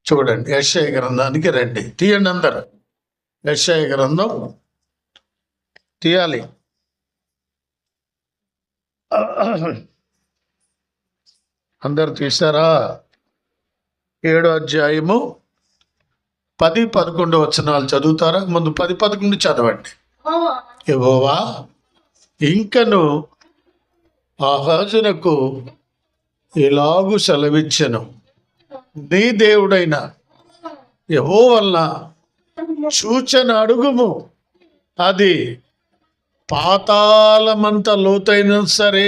చూడండి, యెషయా గ్రంథానికి రండి. తీయండి అందరు. యెషయా గ్రంథం తీయాలి. అందరు తీశారా? 7వ అధ్యాయము 10-11 వచనాలు చదువుతారా? ముందు 10-11 చదవండి. యెహోవా ఇంకను ఆహాజునకు ఇలాగు సెలవిచ్చెను, నీ దేవుడైన యెహోవా వలన సూచన అడుగుము, అది పాతాళమంత లోతైన సరే,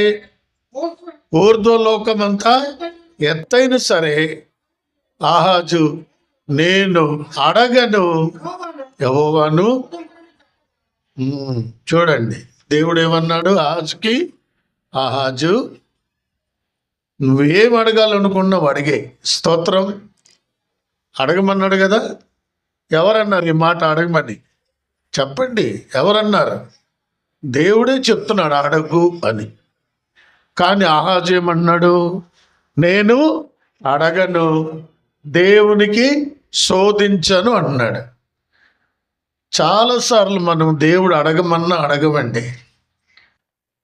ఊర్ధ్వలోకమంతా ఎత్తైన సరే, ఆహాజు నేను అడగను యెహోవాను. చూడండి, దేవుడు ఏమన్నాడు ఆహాజుకి? ఆహాజు నువ్వేం అడగాలనుకున్నావు అడిగే. స్తోత్రం. అడగమన్నాడు కదా. ఎవరన్నారు ఈ మాట అడగమని? చెప్పండి, ఎవరన్నారు? దేవుడే చెప్తున్నాడు అడగు అని. కానీ ఆహాజు ఏమన్నాడు? నేను అడగను, దేవునికి శోధించను అన్నాడు. చాలాసార్లు మనం దేవుడు అడగమన్నా అడగమండి.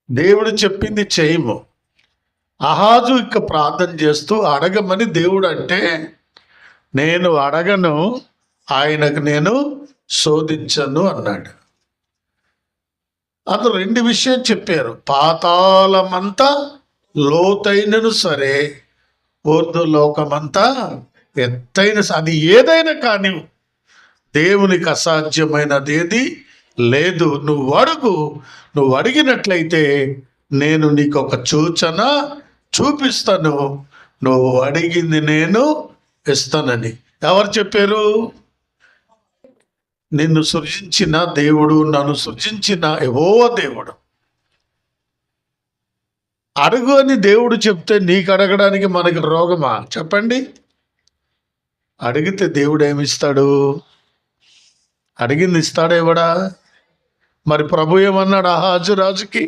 దేవుడు చెప్పింది చేయము. ఆహాజు ఇక ప్రార్థన చేస్తూ అడగమని దేవుడు అంటే, నేను అడగను, ఆయనకు నేను శోధించను అన్నాడు. అతను 2 విషయం చెప్పారు. పాతాళమంతా లోతైనను సరే, ఊర్ధ్వలోకమంతా ఎత్తైన, అది ఏదైనా కానీ దేవునికి అసాధ్యమైనది ఏది లేదు. నువ్వు అడుగు, నువ్వు అడిగినట్లయితే నేను నీకు ఒక సూచన చూపిస్తాను, నువ్వు అడిగింది నేను ఇస్తానని. ఎవరు చెప్పారు? నిన్ను సృజించిన దేవుడు, నన్ను సృజించిన యెహోవా దేవుడు. అడుగు అని దేవుడు చెప్తే నీకు అడగడానికి మనకి రోగమా? చెప్పండి. అడిగితే దేవుడు ఏమిస్తాడు? అడిగింది ఇస్తాడేవాడా? మరి ప్రభు ఏమన్నాడు ఆహాజు రాజుకి?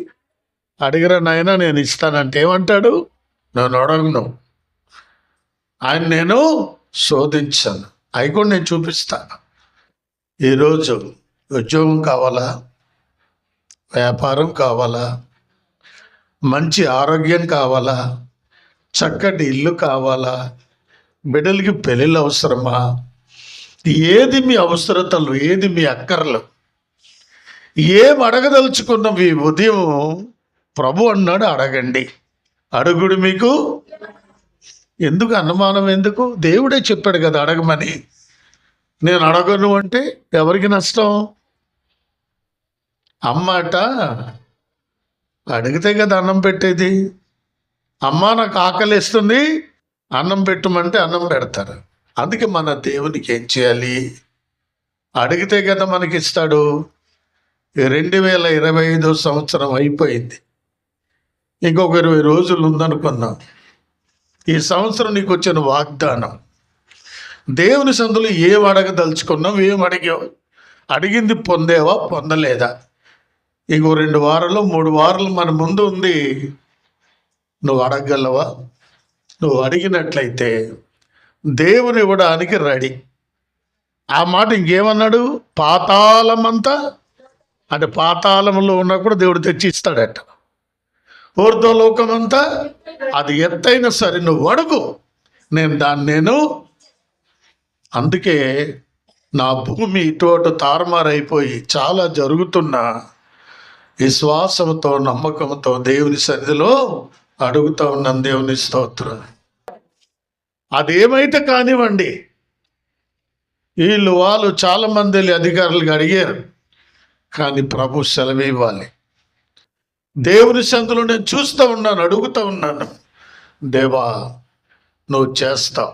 అడిగిరా నాయనా నేను ఇస్తానంటే ఏమంటాడు? నేను అడగను, ఆయన నేను శోధించాను, అవి కూడా నేను చూపిస్తాను. ఈరోజు ఉద్యోగం కావాలా? వ్యాపారం కావాలా? మంచి ఆరోగ్యం కావాలా? చక్కటి ఇల్లు కావాలా? బిడ్డలకి పెళ్ళిళ్ళు అవసరమా? ఏది మీ అవసరతలు, ఏది మీ అక్కర్లు, ఏం అడగదలుచుకున్నవి ఉదయం ప్రభు అన్నాడు అడగండి, అడుగుడు మీకు. ఎందుకు అనుమానం? ఎందుకు? దేవుడే చెప్పాడు కదా అడగమని. నేను అడగను అంటే ఎవరికి నష్టం? అమ్మాట అడిగితే కదా అన్నం పెట్టేది. అమ్మ నాకు ఆకలిస్తుంది, అన్నం పెట్టమంటే అన్నం పెడతారు. అందుకే మన దేవునికి ఏం చేయాలి? అడిగితే కదా మనకి ఇస్తాడు. 2025 సంవత్సరం అయిపోయింది, ఇంకొక 20 రోజులు ఉందనుకున్నాం. ఈ సంవత్సరం నీకు వచ్చిన వాగ్దానం, దేవుని సందులో ఏం అడగదలుచుకున్నావు, ఏం అడిగావు, అడిగింది పొందేవా, పొందలేదా? ఇంకో 2 వారాలు 3 వారాలు మన ముందు ఉంది. నువ్వు అడగగలవా? నువ్వు అడిగినట్లయితే దేవుని ఇవ్వడానికి రెడీ. ఆ మాట ఇంకేమన్నాడు? పాతాళమంతా, అంటే పాతాళంలో ఉన్నప్పుడు దేవుడు తెచ్చి ఇస్తాడట. ఊర్ధ్వలోకమంతా అది ఎత్తైనా సరే నువ్వు అడుగు, నేను అందుకే నా భూమి ఇటు అటు తారుమారైపోయి చాలా జరుగుతున్న విశ్వాసంతో నమ్మకంతో దేవుని సన్నిధిలో అడుగుతూ ఉన్నాను. దేవుని స్తోత్రం. అదేమైతే కానివ్వండి, వాళ్ళు చాలా మంది అధికారులకు అడిగారు, కానీ ప్రభు సెలవు ఇవ్వాలి. దేవుని సందులో నేను చూస్తూ ఉన్నాను, అడుగుతూ ఉన్నాను, దేవా నువ్వు చేస్తావు,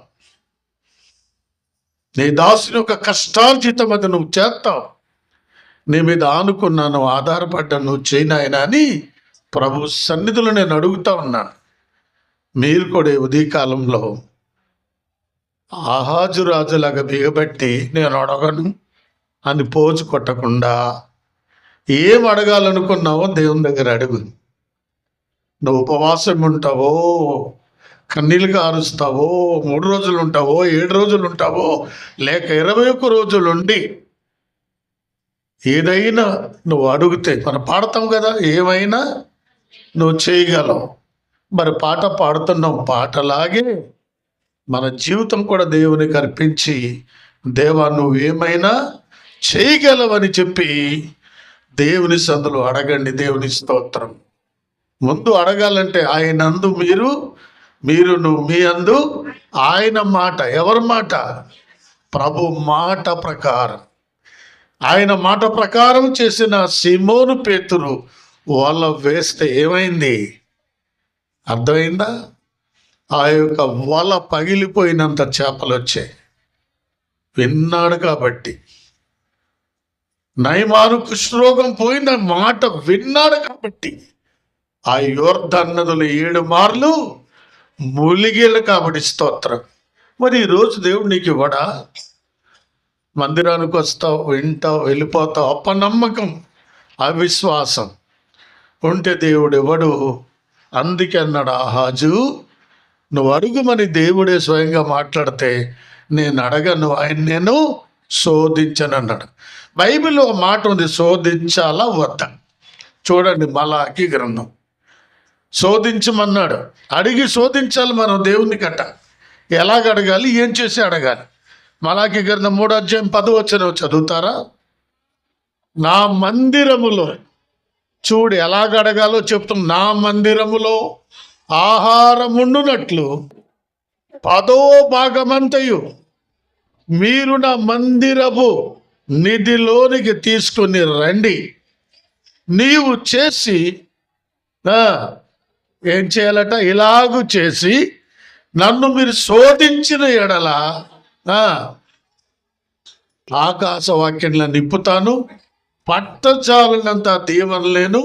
నీ దాసుని యొక్క కష్టార్జితం అది నువ్వు చేస్తావు, నీ మీద ఆనుకున్నాను, ఆధారపడ్డా, నువ్వు చేయనాయనా అని ప్రభు సన్నిధిలో నేను అడుగుతూ ఉన్నాను. మీరు కూడా ఉదయకాలంలో ఆహాజు రాజులాగా బిగబట్టి నేను అడగను అని పోజు కొట్టకుండా ఏం అడగాలనుకున్నావో దేవుని దగ్గర అడుగు. నువ్వు ఉపవాసం ఉంటావో, కన్నీళ్ళు కారుస్తావో, 3 రోజులు ఉంటావో, 7 రోజులు ఉంటావో, లేక 21 రోజులు ఉండి ఏదైనా నువ్వు అడిగితే, మనం పాడతాం కదా, ఏమైనా నువ్వు చేయగలవు. మరి పాట పాడుతున్నాం, పాటలాగే మన జీవితం కూడా దేవునికి అర్పించి, దేవా నువ్వేమైనా చేయగలవని చెప్పి దేవుని సందులో అడగండి. దేవుని స్తోత్రం. ముందు అడగాలంటే ఆయనందు మీరును, మీ అందు ఆయన మాట. ఎవరి మాట? ప్రభు మాట ప్రకారం. ఆయన మాట ప్రకారం చేసిన సీమోను పేతురు వల వేస్తే ఏమైంది? అర్థమైందా? ఆ యొక్క వల పగిలిపోయినంత చేపలు వచ్చాయి. విన్నాడు కాబట్టి. నయమాను కుష్ఠరోగం పోయిన మాట విన్నాడు కాబట్టి ఆ యోర్దాను నదులు 7 మార్లు మూలిగేళ్ళు కాబట్టి. స్తోత్రం. మరి ఈరోజు దేవుడు నీకు ఇవ్వడా? మందిరానికి వస్తావు, వింటావు, వెళ్ళిపోతావు. అపనమ్మకం, అవిశ్వాసం ఉంటే దేవుడు ఇవ్వడు. అందుకే అన్నాడు ఆహాజు, నువ్వు అడుగుమని దేవుడే స్వయంగా మాట్లాడితే నేను అడగను, ఆయన నేను శోధించను అన్నాడు. బైబిల్లో ఒక మాట ఉంది, శోధించాలా వద్దా? చూడండి, మలాకి గ్రంథం. శోధించమన్నాడు. అడిగి శోధించాలి మనం దేవుని కట్ట. ఎలాగ అడగాలి, ఏం చేసి అడగాలి? మలాకి గ్రంథం 3:10 చదువుతారా? నా మందిరములో, చూడు ఎలాగ అడగాలో చెప్తాం. నా మందిరములో ఆహారముండునట్లు 10వ భాగమంతయు మీరు నా మందిరపు నిధిలోనికి తీసుకుని రండి. నీవు చేసి ఏం చేయాలట? ఇలాగూ చేసి నన్ను మీరు శోధించిన ఎడల ఆకాశవాక్యంలో నింపుతాను, పట్టజాలనంత దీవెనలేను.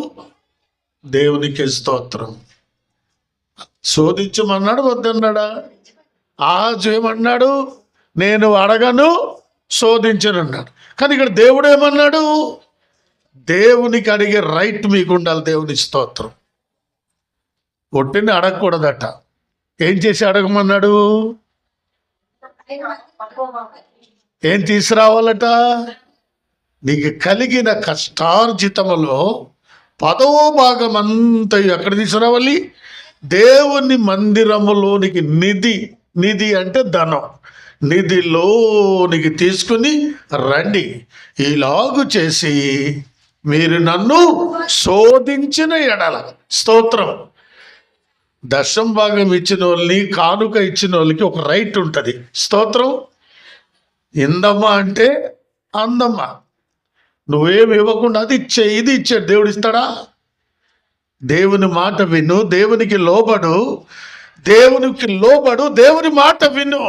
దేవునికి స్తోత్రం. శోధించమన్నాడు, వద్దన్నాడా? ఆజు ఏమన్నాడు? నేను అడగను, శోధించను అన్నాడు. కానీ ఇక్కడ దేవుడు ఏమన్నాడు? దేవునికి అడిగే రైట్ మీకు ఉండాలి. దేవుని స్తోత్రం. ఒట్టిని అడగకూడదట. ఏం చేసి అడగమన్నాడు? ఏం తీసుకురావాలట? నీకు కలిగిన కష్టార్జితములో 10వ భాగం అంతా ఎక్కడ తీసుకురావాలి? దేవుని మందిరములోనికి. నిధి అంటే ధనం. నిధిలోనికి తీసుకుని రండి. ఇలాగు చేసి మీరు నన్ను శోధించిన ఎడల. స్తోత్రం. దశం భాగం ఇచ్చిన వాళ్ళని, కానుక ఇచ్చిన వాళ్ళకి ఒక రైట్ ఉంటుంది. స్తోత్రం. ఇందమ్మా అంటే అందమ్మా. నువ్వేమి ఇవ్వకుండా అది ఇచ్చే, ఇది ఇచ్చాడు. దేవుడు ఇస్తాడా? దేవుని మాట విను, దేవునికి లోబడు, దేవుని మాట విను.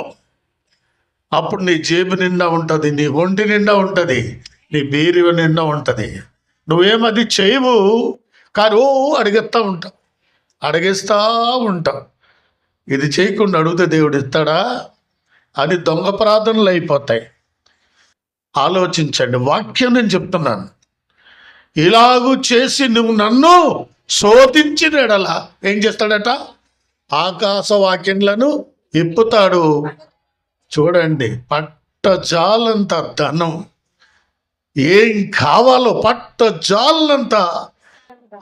అప్పుడు నీ జేబు నిండా ఉంటుంది, నీ ఒంటి నిండా ఉంటుంది, నీ బీరువ నిండా ఉంటుంది. నువ్వేమది చేయవు, కానీ అడిగేస్తూ ఉంటావు. ఇది చేయకుండా అడిగితే దేవుడు ఇస్తాడా? అని దొంగ ప్రార్థనలు అయిపోతాయి. ఆలోచించండి. వాక్యం నేను చెప్తున్నాను. ఇలాగూ చేసి నువ్వు నన్ను శోధించిన ఎడల ఏం చేస్తాడట? ఆకాశ వాక్యంలను ఇప్పుతాడు. చూడండి, పట్టజాలంత ధనం, ఏం కావాలో పట్టజాలంత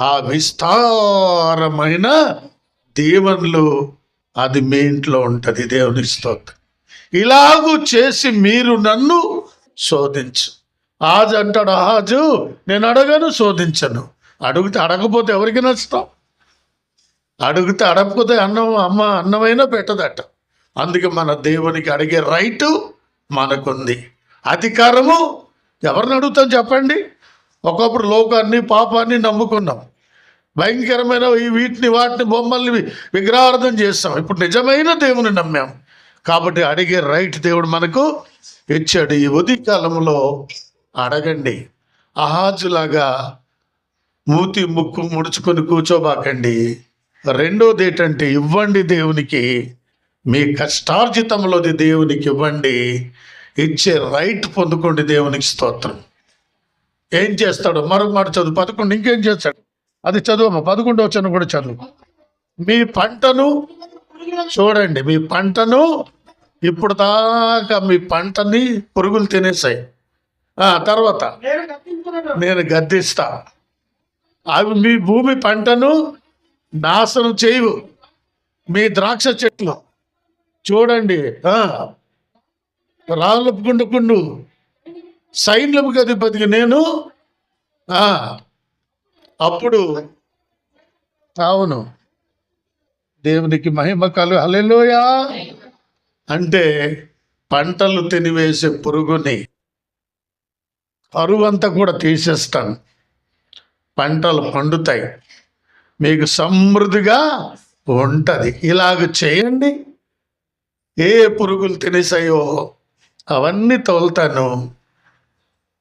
ఆ విస్తారమైన దీవెనలు అది మీ ఇంట్లో ఉంటుంది. దేవుని స్తోత్రం. ఇలాగూ చేసి మీరు నన్ను శోధించు. ఆజు అంటాడు, ఆజు నేను అడగను, శోధించను. అడగపోతే ఎవరికి నష్టం? అడగకపోతే అన్నమైనా పెట్టదట. అందుకే మన దేవునికి అడిగే రైటు మనకుంది. అధికారము ఎవరిని అడుగుతాం చెప్పండి? ఒకప్పుడు లోకాన్ని, పాపాన్ని నమ్ముకున్నాం. భయంకరమైన వాటిని బొమ్మల్ని విగ్రహార్థం చేస్తాం. ఇప్పుడు నిజమైన దేవుని నమ్మాం కాబట్టి అడిగే రైట్ దేవుడు మనకు ఇచ్చాడు. ఈ ఉదయకాలంలో అడగండి. అహాజులాగా మూతి ముక్కు ముడుచుకొని కూర్చోబాకండి. రెండోది ఏంటంటే, ఇవ్వండి దేవునికి. మీ కష్టార్జితంలోది దేవునికి ఇవ్వండి. ఇచ్చే రైట్ పొందుకోండి. దేవునికి స్తోత్రం. ఏం చేస్తాడు? మరొక మాట చదువు, 11. ఇంకేం చేస్తాడు అది చదువు. 11వ వచనం కూడా చదువు. మీ పంటను చూడండి, మీ పంటను ఇప్పుడు దాకా మీ పంటని పురుగులు తినేసాయి. తర్వాత నేను గద్దిస్తా, అవి మీ భూమి పంటను నాశనం చేయవు. మీ ద్రాక్ష చెట్లు చూడండి, రాళ్ళపుకుండుకుండు సైన్యపు అధిపతికి నేను అప్పుడు అవును, దేవునికి మహిమ కలు. హల్లెలూయా. అంటే పంటలు తినివేసే పురుగుని కరువంతా కూడా తీసేస్తాను, పంటలు పండుతాయి, మీకు సమృద్ధిగా ఉంటుంది. ఇలాగ చేయండి, ఏ పురుగులు తినేసాయో అవన్నీ తోలుతాను.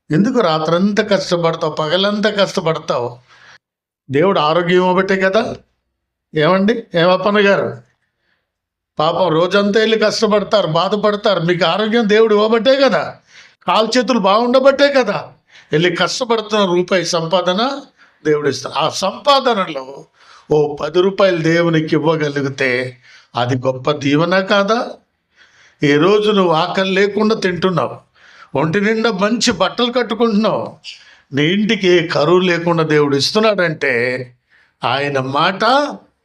ఎందుకు రాత్రంతా కష్టపడతావు, పగలంతా కష్టపడతావు? దేవుడు ఆరోగ్యం ఇవ్వబట్టే కదా. ఏమండి, ఏమప్పన్న గారు, పాపం రోజంతా వెళ్ళి కష్టపడతారు, బాధపడతారు. మీకు ఆరోగ్యం దేవుడు ఇవ్వబట్టే కదా, కాలు చేతులు బాగుండబట్టే కదా వెళ్ళి కష్టపడుతున్న. రూపాయి సంపాదన దేవుడు ఇస్తాడు. ఆ సంపాదనలో ఓ 10 రూపాయలు దేవునికి ఇవ్వగలిగితే అది గొప్ప దీవెన కాదా? ఈ రోజు నువ్వు ఆకలి లేకుండా తింటున్నావు, ఒంటి నిండా మంచి బట్టలు కట్టుకుంటున్నావు, నీ ఇంటికి కరువు లేకుండా దేవుడు ఇస్తున్నాడంటే ఆయన మాట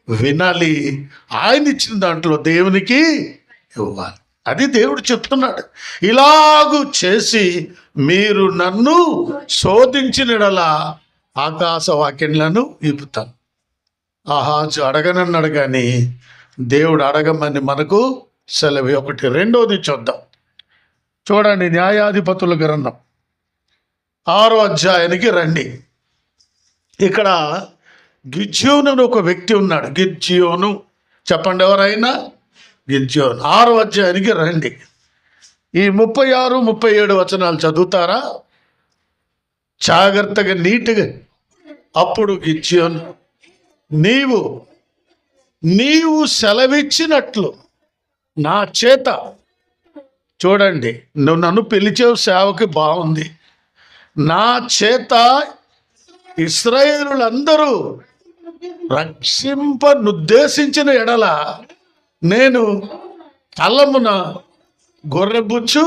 వినాలి. ఆయన ఇచ్చిన దాంట్లో దేవునికి ఇవ్వాలి. అది దేవుడు చెప్తున్నాడు. ఇలాగూ చేసి మీరు నన్ను శోధించినడలా ఆకాశ వాక్యములను ఇప్పుతాను. ఆహాజు అడగనన్నాడు కానీ దేవుడు అడగమని మనకు సెలవు. ఒకటి. రెండోది చూద్దాం. చూడండి, న్యాయాధిపతుల గ్రంథం 6వ అధ్యాయానికి రండి. ఇక్కడ గిద్యోను అని ఒక వ్యక్తి ఉన్నాడు. గిద్యోను చెప్పండి, ఎవరైనా? గిద్యోను. 6వ అధ్యాయానికి రండి. ఈ 36, 37 వచనాలు చదువుతారా జాగ్రత్తగా, నీట్గా? అప్పుడు గిద్యోను, నీవు సెలవిచ్చినట్లు నా చేత, చూడండి, నువ్వు నన్ను పిలిచేవు, సేవకి బాగుంది, నా చేత ఇశ్రాయేలులందరూ రక్షింపనుద్దేశించిన ఎడల నేను కళ్ళమున గొర్రెబుచ్చు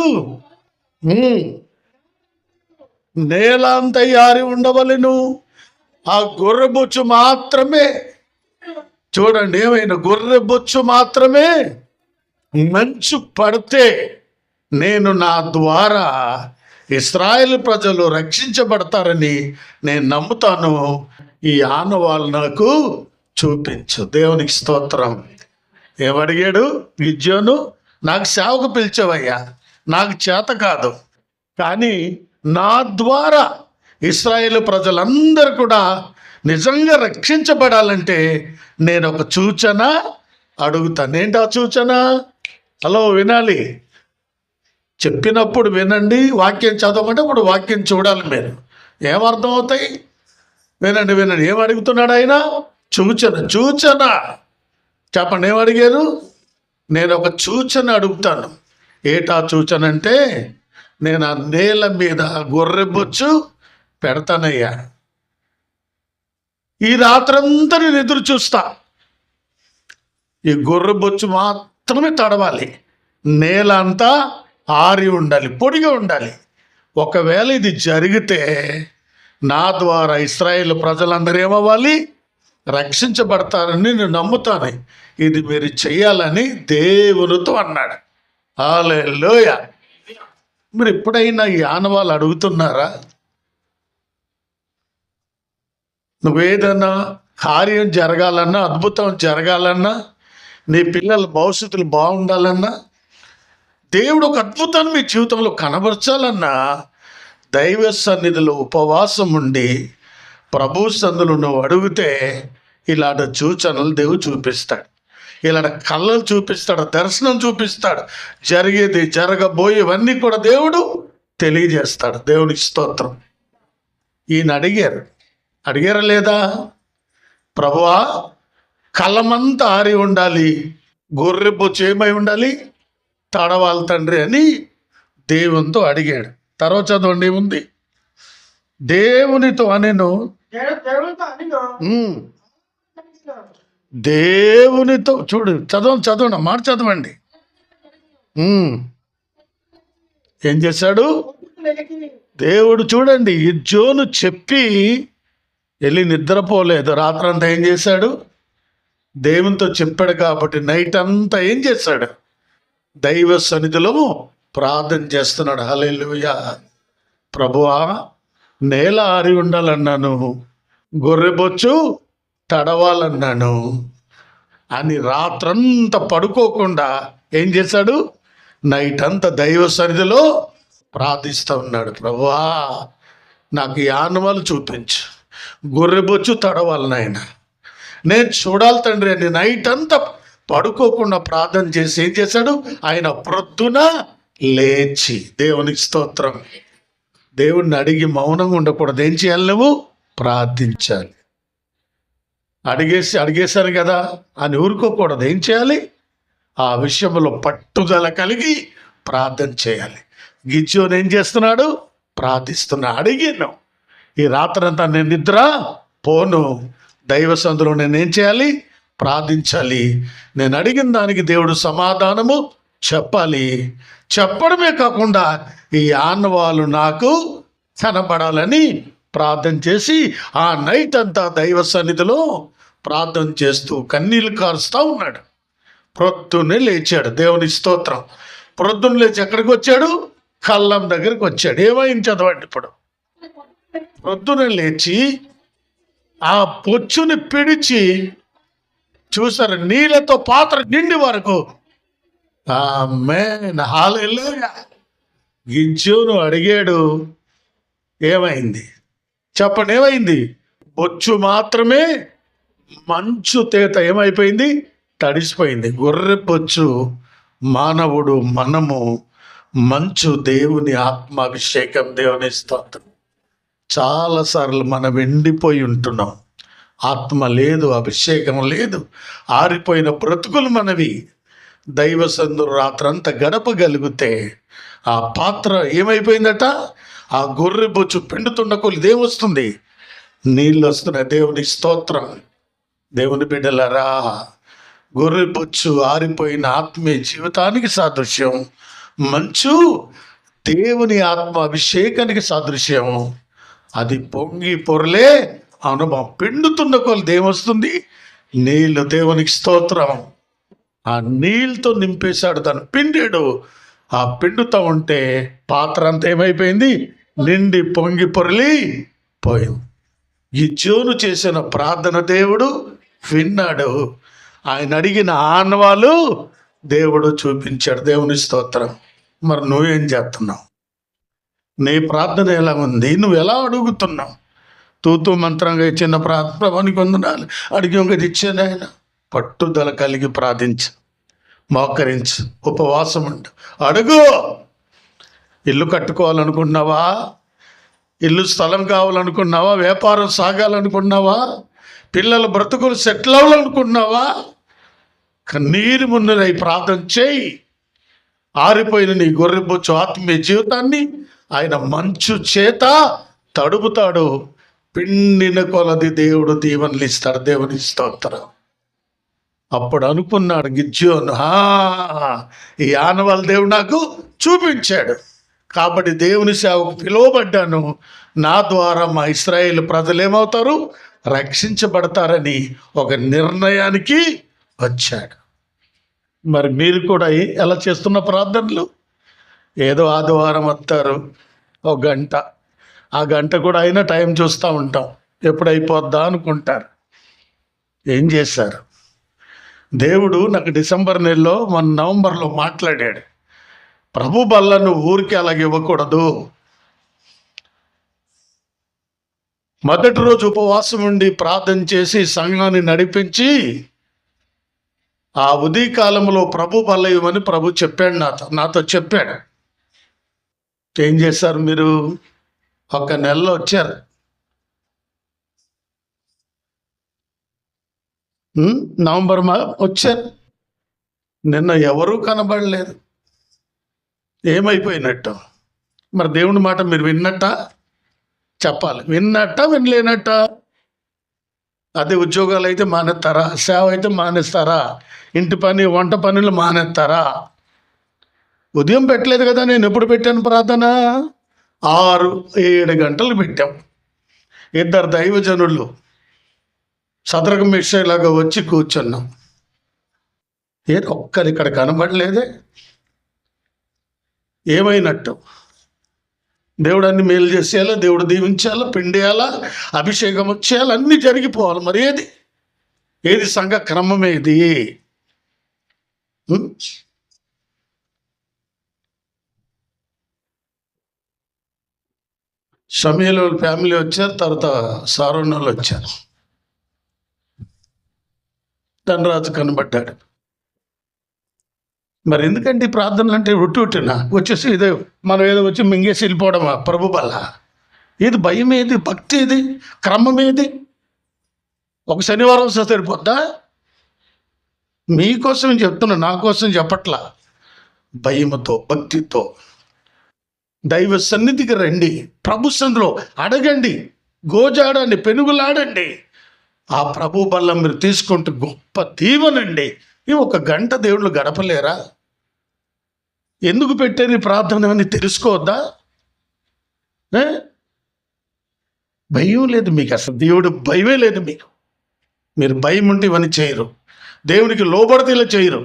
నేల అంత యారి ఉండవలెను. ఆ గొర్రెబొచ్చు మాత్రమే, చూడండి, ఏమైనా గొర్రెబొచ్చు మాత్రమే మంచు పడితే నేను నా ద్వారా ఇశ్రాయేలు ప్రజలు రక్షించబడతారని నేను నమ్ముతాను. ఈ ఆనవాళ్ళు నాకు చూపించు. దేవునికి స్తోత్రం. ఏమడిగాడు గిద్యోను? నాకు సేవకు పిలిచావయ్యా, నాకు చేత కాదు, కానీ నా ద్వారా ఇశ్రాయేలు ప్రజలందరూ కూడా నిజంగా రక్షించబడాలంటే నేను ఒక సూచన అడుగుతాను. ఏంటి ఆ సూచన? హలో, వినాలి. చెప్పినప్పుడు వినండి. వాక్యం చదవమంటే ఇప్పుడు వాక్యం చూడాలి. మీరు ఏమర్థం అవుతాయి? వినండి. ఏం అడుగుతున్నాడు ఆయన? సూచన. చెప్పండి, ఏమడిగారు? నేను ఒక సూచన అడుగుతాను. ఏటా సూచన అంటే, నేను ఆ నేల మీద గొర్రెబొచ్చు పెడతానయ్యా, ఈ రాత్రంతా నేను ఎదురు చూస్తా. ఈ గొర్రెబొచ్చు మాత్రమే తడవాలి, నేల అంతా ఆరి ఉండాలి, పొడిగా ఉండాలి. ఒకవేళ ఇది జరిగితే నా ద్వారా ఇశ్రాయేలు ప్రజలందరూ ఏమవ్వాలి? రక్షించబడతారని నేను నమ్ముతాను. ఇది మీరు చెయ్యాలని దేవునితో అన్నాడు. హల్లెలూయా. మీరు ఎప్పుడైనా ఈ ఆనవాళ్ళు అడుగుతున్నారా? నువ్వేదన్నా కార్యం జరగాలన్నా, అద్భుతం జరగాలన్నా, నీ పిల్లల భవిష్యత్తులు బాగుండాలన్నా, దేవుడు ఒక అద్భుతాన్ని మీ జీవితంలో కనబరచాలన్నా, దైవ సన్నిధిలో ఉపవాసం ఉండి ప్రభు సన్నిధిలో నువ్వు అడిగితే ఇలాంటి సూచనలు దేవుడు చూపిస్తాడు. ఇలాంటి కళ్ళలు చూపిస్తాడు, దర్శనం చూపిస్తాడు, జరిగేది జరగబోయేవన్నీ కూడా దేవుడు తెలియజేస్తాడు. దేవునికి స్తోత్రం. ఈయన అడిగారా లేదా? ప్రభువా, కళ్ళమంతా ఆరి ఉండాలి, గొర్రెబొచ్చు ఏమై ఉండాలి? తడవాలి తండ్రి అని దేవునితో అడిగాడు. తర్వాత చదవండి, ఉంది. దేవునితో అనెను, దేవునితో చదవండి మాట చదవండి. ఏం చేశాడు దేవుడు? చూడండి, గిద్యోను చెప్పి వెళ్ళి నిద్రపోలేదు. రాత్రంతా ఏం చేశాడు? దేవునితో చెప్పాడు కాబట్టి నైట్ అంతా ఏం చేశాడు? దైవ సన్నిధిలో ప్రార్థన చేస్తున్నాడు. హల్లెలూయా. ప్రభువా, నేల ఆరి ఉండాలన్నాను, గొర్రెబొచ్చు తడవాలన్నాను అని రాత్రంతా పడుకోకుండా ఏం చేశాడు? నైట్ అంతా దైవ సన్నిధిలో ప్రార్థిస్తూ ఉన్నాడు. ప్రభువా, నాకు ఈ ఆనవాళ్ళు చూపించు, గొర్రెబొచ్చు తడవాలి నాయన, నేను చూడాలి తండ్రి అని నైట్ అంతా పడుకోకుండా ప్రార్థన చేసి ఏం చేశాడు? ఆయన ప్రొద్దున లేచి, దేవునికి స్తోత్రం, దేవుణ్ణి అడిగి మౌనంగా ఉండకూడదు. ఏం చేయాలి? నువ్వు ప్రార్థించాలి. అడిగేశాను కదా అని ఊరుకోకూడదు. ఏం చేయాలి? ఆ విషయంలో పట్టుదల కలిగి ప్రార్థన చేయాలి. గిద్యోను ఏం చేస్తున్నాడు? ప్రార్థిస్తున్నా. అడిగాను, ఈ రాత్రంతా నేను నిద్ర పోను, దైవ సందులో నేనేం చేయాలి? ప్రార్థించాలి. నేను అడిగిన దానికి దేవుడు సమాధానము చెప్పాలి. చెప్పడమే కాకుండా ఈ ఆనవాళ్ళు నాకు కనబడాలని ప్రార్థన చేసి ఆ నైట్ అంతా దైవ సన్నిధిలో ప్రార్థన చేస్తూ కన్నీళ్ళు కారుస్తూ ఉన్నాడు. ప్రొద్దున్నే లేచాడు. దేవుని స్తోత్రం. ప్రొద్దున్న లేచి ఎక్కడికి వచ్చాడు? కళ్ళం దగ్గరికి వచ్చాడు. ఏమైంది చదవండి ఇప్పుడు. ప్రొద్దున లేచి ఆ పొచ్చుని పిడిచి చూసారు, నీళ్ళతో పాత్ర నిండి వరకు. ఆమేన్, హల్లెలూయా. గిద్యోను అడిగాడు, ఏమైంది చెప్పండి, ఏమైంది? బొచ్చు మాత్రమే మంచు తేట ఏమైపోయింది? తడిసిపోయింది. గొర్రె బొచ్చు మానవుడు, మనము మంచు, దేవుని ఆత్మాభిషేకం, దేవుని స్తోత్రం. చాలాసార్లు మనం ఎండిపోయి ఉంటున్నాం. ఆత్మ లేదు, అభిషేకం లేదు, ఆరిపోయిన బ్రతుకులు మనవి. దైవ సందులు రాత్రంతా గడపగలిగితే ఆ పాత్ర ఏమైపోయిందట? ఆ గొర్రె బొచ్చు పిండుతున్న కొద్ది ఏమొస్తుంది? నీళ్ళు వస్తున్నాయి. దేవుని స్తోత్రం. దేవుని బిడ్డలారా, గొర్రె బొచ్చు ఆరిపోయిన ఆత్మీయ జీవితానికి సాదృశ్యం. మంచు దేవుని ఆత్మ అభిషేకానికి సాదృశ్యం. అది పొంగి పొరలే అనుభవం. పిండుతున్న కొలది ఏమొస్తుంది? నీళ్ళు. దేవునికి స్తోత్రం. ఆ నీళ్ళతో నింపేశాడు, దాన్ని పిండాడు. ఆ పిండుతూ ఉంటే పాత్ర అంతా ఏమైపోయింది? నిండి పొంగి పొరలి పోయింది. గిద్యోను చేసిన ప్రార్థన దేవుడు విన్నాడు. ఆయన అడిగిన ఆనవాళ్ళు దేవుడు చూపించాడు. దేవుని స్తోత్రం. మరి నువ్వేం చేస్తున్నావు? నీ ప్రార్థన ఎలా ఉంది? నువ్వు ఎలా అడుగుతున్నావు? తూతూ మంత్రంగా ఇచ్చిన ప్రభునికి వందనాలు అడిగి ఇంకది ఇచ్చాను. ఆయన పట్టుదల కలిగి ప్రార్థించు, మోకరించు, ఉపవాసం ఉండు, అడుగు. ఇల్లు కట్టుకోవాలనుకున్నావా? ఇల్లు స్థలం కావాలనుకున్నావా? వ్యాపారం సాగాలనుకున్నావా? పిల్లల బ్రతుకులు సెటిల్ అవ్వాలనుకున్నావా? కన్నీరు మున్నరై ప్రార్థన చేయి. ఆరిపోయిన నీ గొర్రెబొచ్చు ఆత్మీయ జీవితాన్ని ఆయన మంచు చేత తడుపుతాడు. పిండిన కొలది దేవుడు దీవెనలు ఇస్తాడు. దేవుని స్తోత్రం. అప్పుడు అనుకున్నాడు గిద్యోను, ఈ ఆనవాళ్ళ దేవుడు నాకు చూపించాడు కాబట్టి దేవుని సేవకు పిలువబడ్డాను. నా ద్వారా మా ఇశ్రాయేలు ప్రజలు ఏమవుతారు? రక్షించబడతారని ఒక నిర్ణయానికి వచ్చాడు. మరి మీరు కూడా ఎలా చేస్తున్న ప్రార్థనలు? ఏదో ఆదివారం వస్తారు, ఒక గంట, ఆ గంట కూడా అయినా టైం చూస్తూ ఉంటాం, ఎప్పుడైపోద్దా అనుకుంటారు. ఏం చేశారు? దేవుడు నాకు డిసెంబర్ నెలలో, మన నవంబర్లో మాట్లాడాడు. ప్రభు బల్లను ఊరికి అలాగే ఇవ్వకూడదు. మొదటి రోజు ఉపవాసం ఉండి ప్రార్థన చేసి సంఘాన్ని నడిపించి ఆ ఉదయకాలంలో ప్రభు బల్ల ఇవ్వమని ప్రభు చెప్పాడు, నాతో చెప్పాడు. ఏం చేశారు మీరు? ఒక నెలలో వచ్చారు. నవంబర్ వచ్చారు, నిన్న ఎవరూ కనబడలేదు. ఏమైపోయినట్టు? మరి దేవుని మాట మీరు విన్నట్ట? చెప్పాలి. విన్నట్ట, వినలేనట్ట? అదే ఉద్యోగాలు అయితే మానేస్తారా? సేవ అయితే మానేస్తారా? ఇంటి పని వంట పనులు మానేస్తారా? ఉదయం పెట్టలేదు కదా, నేను ఎప్పుడు పెట్టాను ప్రార్థన? 6-7 గంటలు పెట్టాం. 2 దైవజనులు సదరక మిషలాగా వచ్చి కూర్చున్నాం. ఒక్కరు ఇక్కడ కనబడలేదే. ఏమైనట్టు? దేవుడు అన్ని మేలు చేసేయాలా, దేవుడు దీవించాలా, పిండేయాలా, అభిషేకం వచ్చేయాలి, అన్నీ జరిగిపోవాలి. మరి ఏది సంఘ క్రమం? ఏది? సమయంలో ఫ్యామిలీ వచ్చారు, తర్వాత సారోన్నోళ్ళు వచ్చారు. ధనరాజు కనబడ్డాడు. మరి ఎందుకంటే ఈ ప్రార్థనలు అంటే ఉట్టినా వచ్చేసి ఇదే మనం ఏదో వచ్చి మింగేసి వెళ్ళిపోవడమా ప్రభు వల్ల? ఏది భయం? ఏది భక్తి? ఏది క్రమం? ఏది? ఒక శనివారం వస్తే సరిపోద్దా? మీకోసం చెప్తున్నా, నా కోసం చెప్పట్లా. భయముతో, భక్తితో దైవ సన్నిధికి రండి, ప్రభు సన్నిధిలో అడగండి, గోజాడండి, పెనుగులాడండి. ఆ ప్రభు బల్ల మీరు తీసుకుంటూ గొప్ప దీవెనండి. ఈ 1 గంట దేవుళ్ళు గడపలేరా? ఎందుకు పెట్టేది ప్రార్థన అని తెలుసుకోవద్దా? భయం లేదు మీకు, అసలు దేవుడు భయమే లేదు మీకు. మీరు భయం ఉంటే ఇవన్నీ చేయరు, దేవునికి లోబడితే ఇలా చేయరు.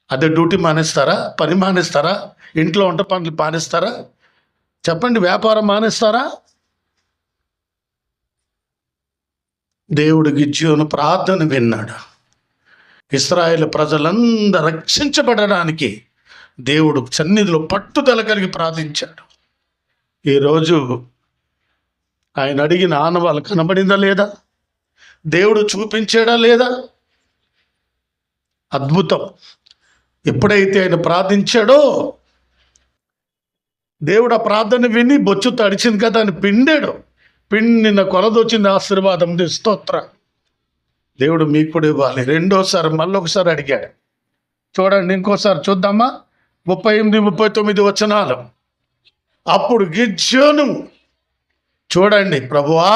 అదే డ్యూటీ మానేస్తారా? పని మానేస్తారా? ఇంట్లో వంట పనులు మానేస్తారా? చెప్పండి, వ్యాపారం మానేస్తారా? దేవుడు గిద్యోను ప్రార్థన విన్నాడు. ఇశ్రాయేలు ప్రజలందరూ రక్షించబడడానికి దేవుడు సన్నిధిలో పట్టుదల కలిగి ప్రార్థించాడు. ఈరోజు ఆయన అడిగిన ఆనవాళ్ళు కనబడిందా లేదా? దేవుడు చూపించాడా లేదా? అద్భుతం. ఎప్పుడైతే ఆయన ప్రార్థించాడో దేవుడు ఆ ప్రార్థన విని బొచ్చు తడిచింది కదా అని పిండాడు. పిండిన కొలదొచ్చింది ఆశీర్వాదం. స్తోత్రం. దేవుడు మీకు కూడా ఇవ్వాలి. రెండోసారి మళ్ళొకసారి అడిగాడు. చూడండి, ఇంకోసారి చూద్దామా? 38-39 వచనాలు. అప్పుడు గిద్యోను, చూడండి, ప్రభువా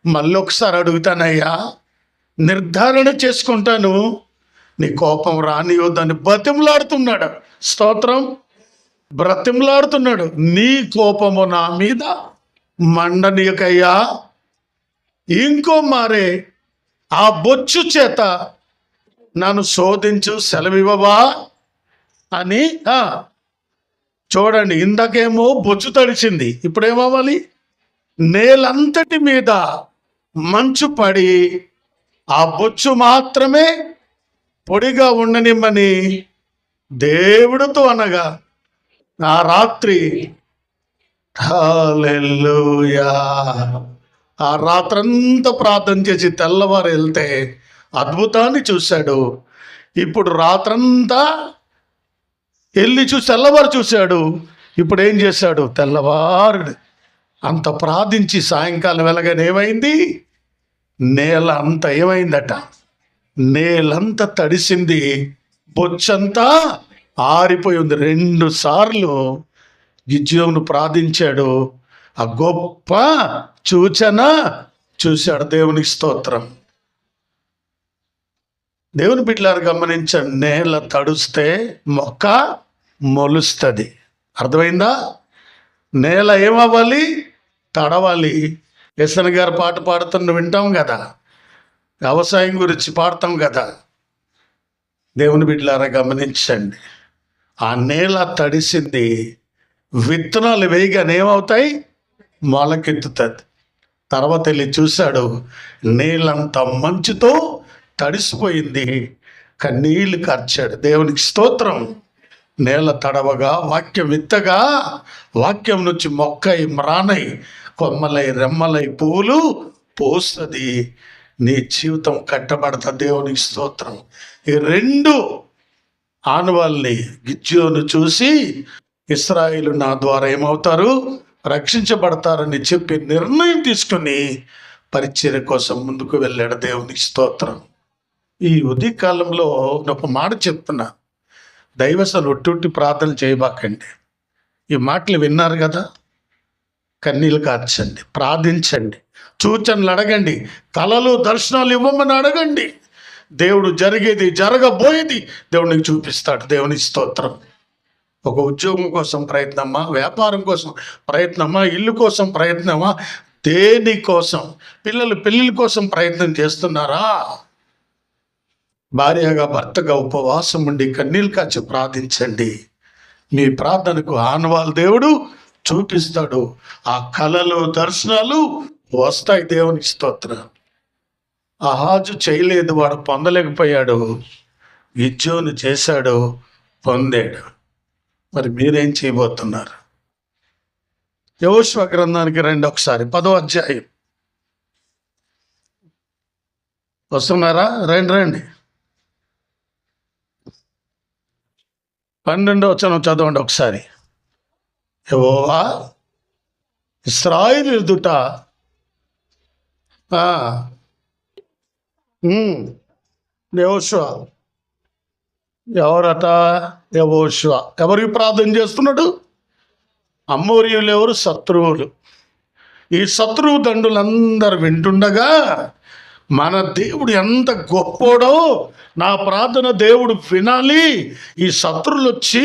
మళ్ళొకసారి అడుగుతానయ్యా, నిర్ధారణ చేసుకుంటాను, నీ కోపం రానియొద్దని బతిమలాడుతున్నాడు. స్తోత్రం. బ్రతిమలాడుతున్నాడు. నీ కోపము నా మీద మండనీయకయ్యా, ఇంకో మారే ఆ బొచ్చు చేత నన్ను శోధించు, సెలవివ్వవా అని. చూడండి, ఇందాకేమో బొచ్చు తడిచింది, ఇప్పుడేమవ్వాలి? నేలంతటి మీద మంచు పడి ఆ బొచ్చు మాత్రమే పొడిగా ఉండనిమ్మని దేవుడితో అనగా ఆ రాత్రి, హల్లెలూయా, ఆ రాత్రంతా ప్రార్థన చేసి తెల్లవారు వెళ్తే అద్భుతాన్ని చూశాడు. ఇప్పుడు రాత్రంతా వెళ్ళి చూసి తెల్లవారు చూశాడు. ఇప్పుడు ఏం చేశాడు? తెల్లవారు అంత ప్రార్థించి సాయంకాలం వెళ్ళగానే ఏమైంది? నేల అంతా ఏమైందట? నేలంతా తడిసింది, బొచ్చంతా ఆరిపోయి ఉంది. 2 సార్లు గిద్యోను ప్రార్థించాడు. ఆ గొప్ప సూచన చూశాడు. దేవునికి స్తోత్రం. దేవుని బిడ్డలారు గమనించండి, నేల తడుస్తే మొక్క మొలుస్తుంది. అర్థమైందా? నేల ఏమవ్వాలి? తడవాలి. ఎస్ఎన్ గారు పాట పాడుతున్న వింటాం కదా, వ్యవసాయం గురించి పాడతాం కదా. దేవుని బిడ్డలారా గమనించండి, ఆ నేల తడిసింది, విత్తనాలు వేయగానే ఏమవుతాయి? మొలకెత్తుతుంది. తర్వాత వెళ్ళి చూశాడు, నీళ్ళంతా మంచుతో తడిసిపోయింది. కన్నీళ్ళు కార్చాడు. దేవునికి స్తోత్రం. నేల తడవగా, వాక్యం విత్తగా, వాక్యం నుంచి మొక్కై మ్రానై కొమ్మలై రెమ్మలై పువ్వులు పోస్తుంది. నీ జీవితం కట్టబడతా. దేవునికి స్తోత్రం. ఈ 2 ఆనవాళ్ళని గిద్యోను చూసి, ఇశ్రాయేలు నా ద్వారా ఏమవుతారు? రక్షించబడతారని చెప్పి నిర్ణయం తీసుకుని పరిచర్య కోసం ముందుకు వెళ్ళాడు. దేవునికి స్తోత్రం. ఈ ఉదయకాలంలో ఒక మాట చెప్తున్నా, దైవసలు ఒట్టి ప్రార్థన చేయబాకండి. ఈ మాటలు విన్నారు కదా, కన్నీళ్ళు కార్చండి, ప్రార్థించండి, సూచనలు అడగండి, కలలు దర్శనాలు ఇవ్వమని అడగండి. దేవుడు జరిగేది జరగబోయేది దేవునికి చూపిస్తాడు. దేవుని స్తోత్రం. ఒక ఉద్యోగం కోసం ప్రయత్నమా, వ్యాపారం కోసం ప్రయత్నమా, ఇల్లు కోసం ప్రయత్నమా, దేని కోసం? పిల్లల పెళ్ళిళ్ళ కోసం ప్రయత్నం చేస్తున్నారా? భార్యగా భర్తగా ఉపవాసం ఉండి కన్నీళ్ళు కాచి ప్రార్థించండి. మీ ప్రార్థనకు ఆనవాళ్ళు దేవుడు చూపిస్తాడు. ఆ కళలు దర్శనాలు వస్తాయి. దేవునికి స్తోత్రం. ఆహాజు చేయలేదు, వాడు పొందలేకపోయాడు. గిద్యోను చేశాడు, పొందాడు. మరి మీరేం చేయబోతున్నారు? యెహోషువ గ్రంథానికి రండి ఒకసారి. 10వ అధ్యాయం. వస్తున్నారా? రండి. 12వ వచనం చదవండి ఒకసారి. యెహోవా ఇశ్రాయేలు ఎదుట యెహోషువ ఎవరట? యెహోషువ ఎవరికి ప్రార్థన చేస్తున్నాడు? అమోరీయులు ఎవరు? శత్రువులు. ఈ శత్రువు దండులందరూ వింటుండగా మన దేవుడు ఎంత గొప్పోడో, నా ప్రార్థన దేవుడు వినాలి, ఈ శత్రువులు వచ్చి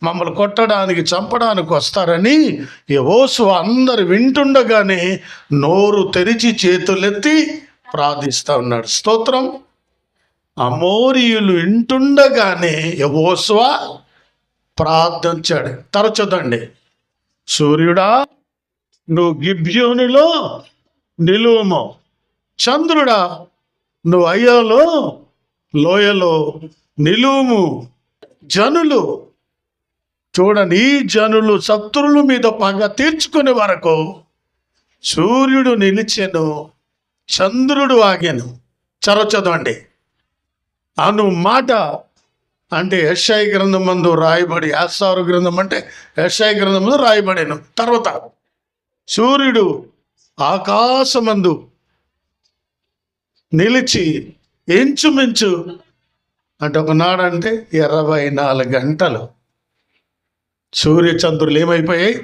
మమ్మల్ని కొట్టడానికి చంపడానికి వస్తారని యెహోషువ అందరు వింటుండగానే నోరు తెరిచి చేతులెత్తి ప్రార్థిస్తూ ఉన్నాడు. స్తోత్రం. అమోరీయులు వింటుండగానే యెహోషువ ప్రార్థించాడు. తరచుదండి. సూర్యుడా నువ్వు గిబ్యోనులో నిలువుము, చంద్రుడా నువ్వు అయ్యాలో లోయలో నిలువుము. జనులు చూడండి, ఈ జనులు శత్రువుల మీద పగ తీర్చుకునే వరకు సూర్యుడు నిలిచెను, చంద్రుడు ఆగాను. చదవండి. అను మాట అంటే యెషయా గ్రంథం మందు రాయబడి, ఆసారు గ్రంథం అంటే యెషయా గ్రంథం మందు రాయబడాను. తర్వాత సూర్యుడు ఆకాశమందు నిలిచి ఇంచుమించు అంటే ఒకనాడంటే 24 గంటలు సూర్య చంద్రులు ఏమైపోయాయి?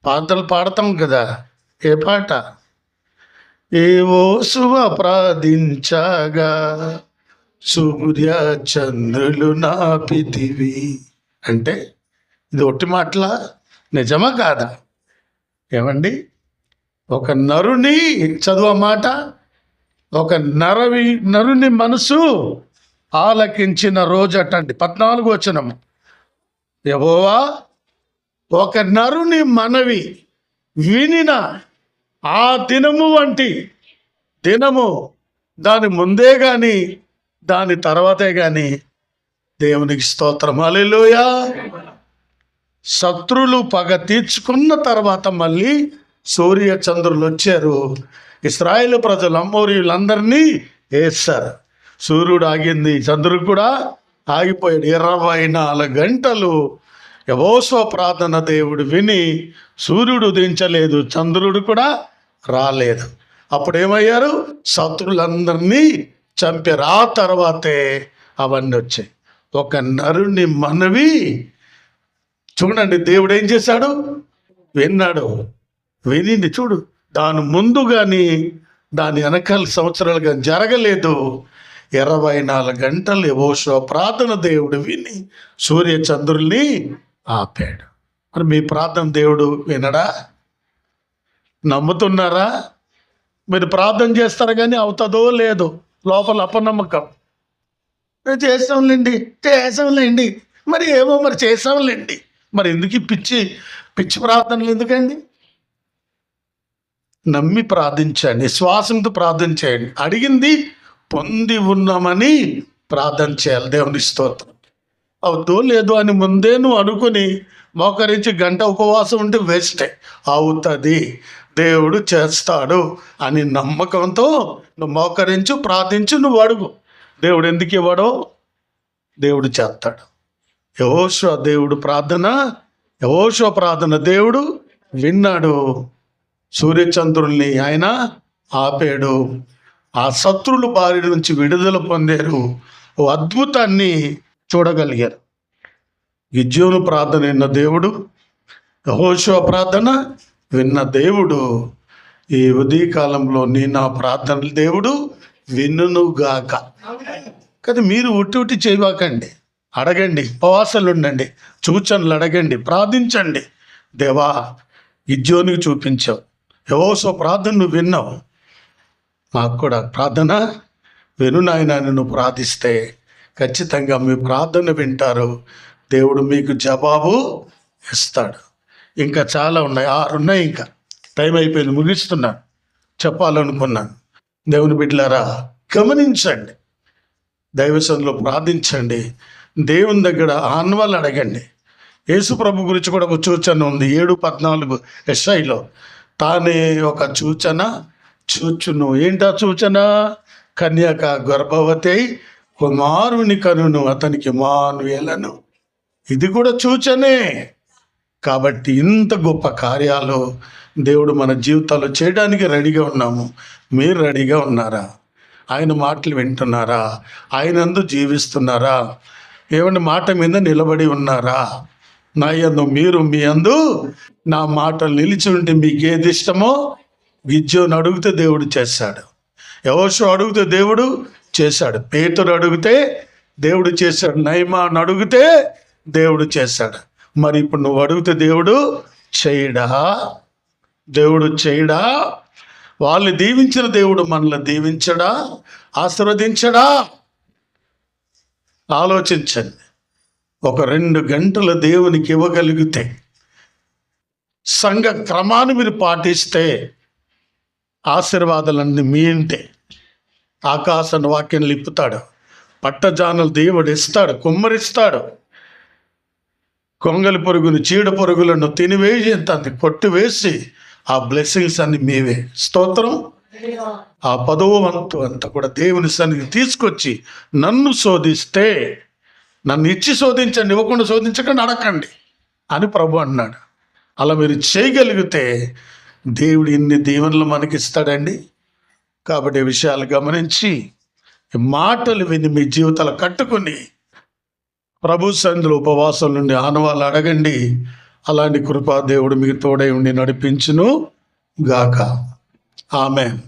పాటలు పాడతాం కదా. ఏ పాట? యెహోషువ ప్రార్థించగా సూర్య చంద్రులు నాపితివి. అంటే ఇది ఒట్టి మాటలా? నిజమా కాదా? ఏమండి? ఒక నరుని చదువు మాట, ఒక నరుని మనసు ఆలకించిన రోజటండి. 14వ వచనం. యెహోవా ఒక నరుని మనవి వినిన ఆ దినము వంటి దినము దాని ముందే కానీ దాని తర్వాతే కానీ. దేవునికి స్తోత్రం. హల్లెలూయా. శత్రులు పగ తీర్చుకున్న తర్వాత మళ్ళీ సూర్య చంద్రులు వచ్చారు. ఇశ్రాయేలు ప్రజలు అమోరీయులందరినీ వేస్తారు. సూర్యుడు ఆగింది, చంద్రుడు కూడా ఆగిపోయాడు. 24 గంటలు యెహోషువ ప్రార్థన దేవుడు విని సూర్యుడు ఉదయించలేదు, చంద్రుడు కూడా రాలేదు. అప్పుడు ఏమయ్యారు? శత్రులందరినీ చంపారు. ఆ తర్వాతే అవన్నీ వచ్చాయి. ఒక నరుని మనవి చూడండి, దేవుడు ఏం చేశాడు? విన్నాడు. వినింది చూడు. దాని ముందు కానీ దాని వెనకాల సంవత్సరాలు కానీ జరగలేదు. 24 గంటలు యెహోషువ ప్రార్థన దేవుడు విని సూర్య చంద్రుల్ని ఆపాడు. మరి మీ ప్రార్థన దేవుడు వినడా? నమ్ముతున్నారా? మీరు ప్రార్థన చేస్తారు కానీ అవుతుందో లేదో లోపల అపనమ్మకం. చేసాంలేండి మరి ఏమో మరి చేసాంలేండి. మరి ఎందుకు పిచ్చి ప్రార్థనలు ఎందుకండి? నమ్మి ప్రార్థించండి, విశ్వాసంతో ప్రార్థన చేయండి. అడిగింది పొంది ఉన్నామని ప్రార్థన చేయాలి. దేవుని స్తోత్రం. అవుతో లేదు అని ముందే నువ్వు అనుకుని మోకరించి గంట ఉపవాసం ఉంటే వేస్టే. అవుతుంది, దేవుడు చేస్తాడు అని నమ్మకంతో నువ్వు మోకరించు, ప్రార్థించు, నువ్వు అడుగు. దేవుడు ఎందుకు ఇవ్వడో దేవుడు చేస్తాడు. యెహోషువ ప్రార్థన దేవుడు విన్నాడు. సూర్యచంద్రుల్ని ఆయన ఆపాడు. ఆ శత్రువుల బారి నుంచి విడుదల పొందారు. ఓ అద్భుతాన్ని చూడగలిగారు. గిద్యోను ప్రార్థన విన్న దేవుడు, యెహోషువ ప్రార్థన విన్న దేవుడు ఈ ఉదయకాలంలో నా ప్రార్థనలు దేవుడు వినుగాక. కదా మీరు ఉట్టి చేయబాకండి, అడగండి, ఉపవాసాలు ఉండండి, సూచనలు అడగండి, ప్రార్థించండి. దేవా, గిద్యోనికి చూపించావు, యెహోషువ ప్రార్థన నువ్వు విన్నావు, మాకు కూడా ప్రార్థన విను నాయనా. నువ్వు ప్రార్థిస్తే ఖచ్చితంగా మీ ప్రార్థన వింటారు, దేవుడు మీకు జవాబు ఇస్తాడు. ఇంకా చాలా ఉన్నాయి, 6 ఉన్నాయి. ఇంకా టైం అయిపోయింది, ముగిస్తున్నాను. చెప్పాలనుకున్నాను. దేవుని బిడ్డలారా, గమనించండి, దైవసన్నిధిలో ప్రార్థించండి, దేవుని దగ్గర ఆన్వాళ్ళు అడగండి. యేసు ప్రభు గురించి కూడా ఒక సూచన ఉంది, 7:14 యెషయాలో. తానే ఒక సూచన చూచును. ఏంటా సూచన? కన్యక గర్భవతి కుమారుని కనును, అతనికి ఇమ్మానుయేలను. ఇది కూడా సూచనే. కాబట్టి ఇంత గొప్ప కార్యాలు దేవుడు మన జీవితాల్లో చేయడానికి రెడీగా ఉన్నాము. మీరు రెడీగా ఉన్నారా? ఆయన మాటలు వింటున్నారా? ఆయనందు జీవిస్తున్నారా? ఏమన్నా మాట మీద నిలబడి ఉన్నారా? నా యందు మీరు మీ యందు నా మాటలు నిలిచి ఉంటే మీకు ఏది ఇష్టమో, గిద్యోను అడిగితే దేవుడు చేశాడు, యెహోషువ అడిగితే దేవుడు చేశాడు, పేతురు అడిగితే దేవుడు చేశాడు, నయమాను అడిగితే దేవుడు చేశాడు. మరి ఇప్పుడు నువ్వు అడిగితే దేవుడు చేయడా? దేవుడు చేయడా? వాళ్ళని దీవించిన దేవుడు మనల్ని దీవించడా? ఆశీర్వదించడా? ఆలోచించండి. ఒక 2 గంటల దేవునికి ఇవ్వగలిగితే, సంఘ క్రమాన్ని మీరు పాటిస్తే, ఆశీర్వాదాలన్నీ మీ ఇంటే. ఆకాశాన్ని వాక్యం లిప్పుతాడు, పట్టజానులు దేవుడు ఇస్తాడు, కుమ్మరిస్తాడు. కొంగలి పురుగును, చీడ పురుగులను తినివేసి కొట్టివేసి ఆ బ్లెస్సింగ్స్ అన్ని మీవే. స్తోత్రం. ఆ 10వ వంతు అంతా కూడా దేవుని సన్నిధి తీసుకొచ్చి నన్ను శోధిస్తే, నన్ను ఇచ్చి శోధించండి, ఇవ్వకుండా శోధించకండి, అడగండి అని ప్రభు అన్నాడు. అలా మీరు చేయగలిగితే దేవుడు ఇన్ని దీవెనలు మనకిస్తాడండి. కాబట్టి విషయాలు గమనించి, మాటలు విని మీ జీవితాలు కట్టుకుని ప్రభు సన్నిధిలో ఉపవాసం నుండి ఆనవాళ్ళు అడగండి. అలాంటి కృపా దేవుడు మీకు తోడై ఉండి నడిపించును గాక. ఆమేన్.